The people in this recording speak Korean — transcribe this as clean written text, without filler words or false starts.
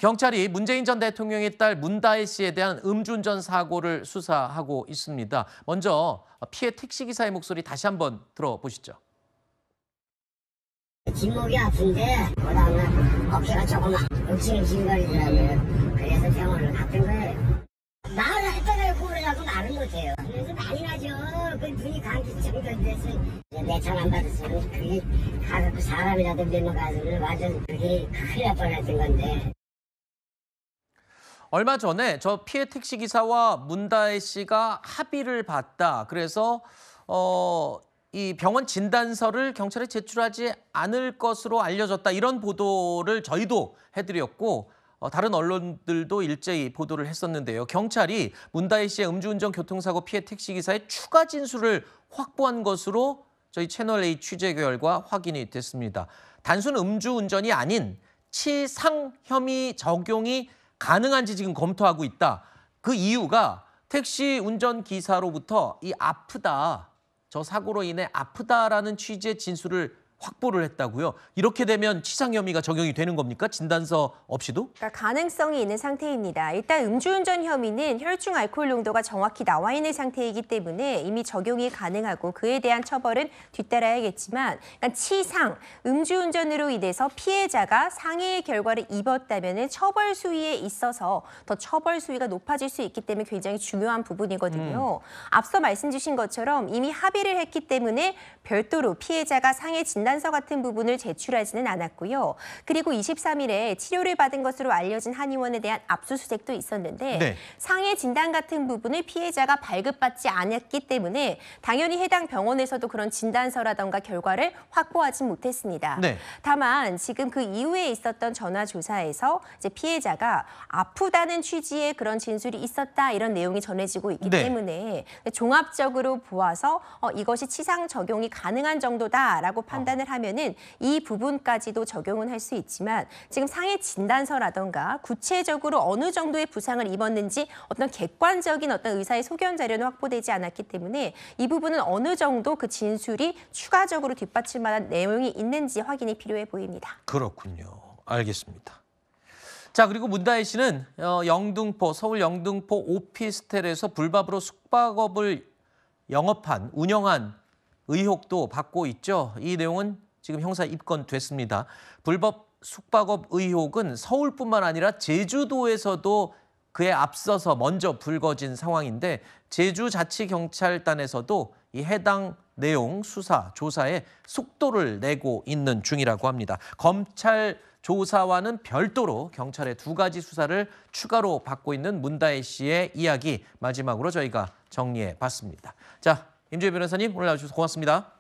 경찰이 문재인 전 대통령의 딸 문다혜 씨에 대한 음주운전 사고를 수사하고 있습니다. 먼저 피해 택시기사의 목소리 다시 한번 들어보시죠. 뒷목이 아픈데 그다음에 어깨가 조금 욱신욱신거리더라고요. 그래서 병원을 갔던 거예요. 말을 했다가 그러라고 말을 못해요. 그래서 난리 나죠. 그 눈이 감기증이돼서 내천 안 받았으면 그게 가갖고 사람이라도 넘어가서 완전 그게 큰일 날 뻔했던 건데. 얼마 전에 저 피해 택시기사와 문다혜 씨가 합의를 봤다. 그래서 이 병원 진단서를 경찰에 제출하지 않을 것으로 알려졌다. 이런 보도를 저희도 해드렸고 다른 언론들도 일제히 보도를 했었는데요. 경찰이 문다혜 씨의 음주운전 교통사고 피해 택시기사의 추가 진술을 확보한 것으로 저희 채널A 취재 결과 확인이 됐습니다. 단순 음주운전이 아닌 치상 혐의 적용이 가능한지 지금 검토하고 있다. 그 이유가 택시 운전기사로부터 이 아프다, 저 사고로 인해 아프다라는 취지의 진술을 확보를 했다고요? 이렇게 되면 치상 혐의가 적용이 되는 겁니까? 진단서 없이도? 그러니까 가능성이 있는 상태입니다. 일단 음주운전 혐의는 혈중 알코올 농도가 정확히 나와 있는 상태이기 때문에 이미 적용이 가능하고 그에 대한 처벌은 뒤따라야겠지만 그러니까 치상, 음주운전으로 인해서 피해자가 상해의 결과를 입었다면 처벌 수위에 있어서 더 처벌 수위가 높아질 수 있기 때문에 굉장히 중요한 부분이거든요. 앞서 말씀 주신 것처럼 이미 합의를 했기 때문에 별도로 피해자가 상해 진단서 같은 부분을 제출하지는 않았고요. 그리고 23일에 치료를 받은 것으로 알려진 한의원에 대한 압수수색도 있었는데 네. 상해 진단 같은 부분을 피해자가 발급받지 않았기 때문에 당연히 해당 병원에서도 그런 진단서라던가 결과를 확보하지 못했습니다. 네. 다만 지금 그 이후에 있었던 전화조사에서 이제 피해자가 아프다는 취지의 그런 진술이 있었다 이런 내용이 전해지고 있기 네. 때문에 종합적으로 보아서 이것이 치상 적용이 가능한 정도다라고 판단을 하면은 이 부분까지도 적용은 할 수 있지만 지금 상해 진단서라던가 구체적으로 어느 정도의 부상을 입었는지 어떤 객관적인 어떤 의사의 소견 자료는 확보되지 않았기 때문에 이 부분은 어느 정도 그 진술이 추가적으로 뒷받칠 만한 내용이 있는지 확인이 필요해 보입니다. 그렇군요. 알겠습니다. 자, 그리고 문다혜 씨는 서울 영등포 오피스텔에서 불법으로 숙박업을 운영한 의혹도 받고 있죠. 이 내용은 지금 형사 입건됐습니다. 불법 숙박업 의혹은 서울뿐만 아니라 제주도에서도 그에 앞서서 먼저 불거진 상황인데 제주자치경찰단에서도 이 해당 내용 수사, 조사에 속도를 내고 있는 중이라고 합니다. 검찰 조사와는 별도로 경찰의 2가지 수사를 추가로 받고 있는 문다혜 씨의 이야기 마지막으로 저희가 정리해 봤습니다. 자, 임주혜 변호사님 오늘 나와주셔서 고맙습니다.